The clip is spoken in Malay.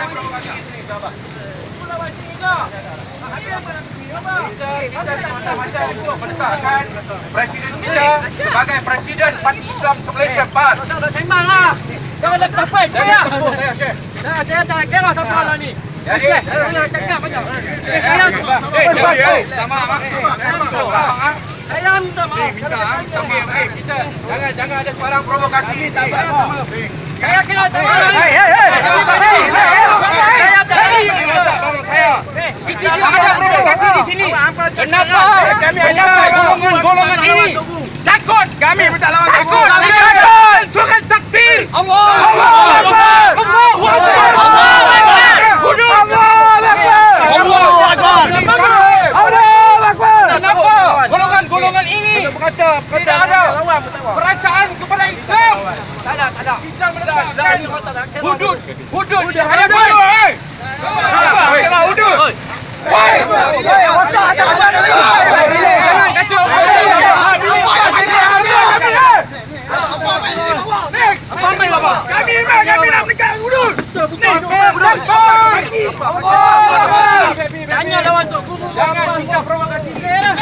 ada provokasi sini, sahabat. Kita semata-mata untuk menetapkan Presiden kita sebagai Presiden Parti Islam Malaysia PAS. Tak sembang lah. Jangan letak apa saya. Syekh. Saya tak kira siapa lah ni. Jadi, Saya cakap banyak. Saya minta maaf. okey, kita jangan ada sebarang provokasi. Saya kira saya. Tidak ada provokasi di sini. Kenapa golongan ini takut? Kami minta lawan takut. Surat takbir. Allahu Akbar. Kenapa golongan ini tidak ada perasaan kepada Islam? Tak ada. Kita meletakkan hudud di hadapan. Hudud. Kami nak menegakkan hudud. Tanya lawan tu. Jangan kita provokasi. Jangan.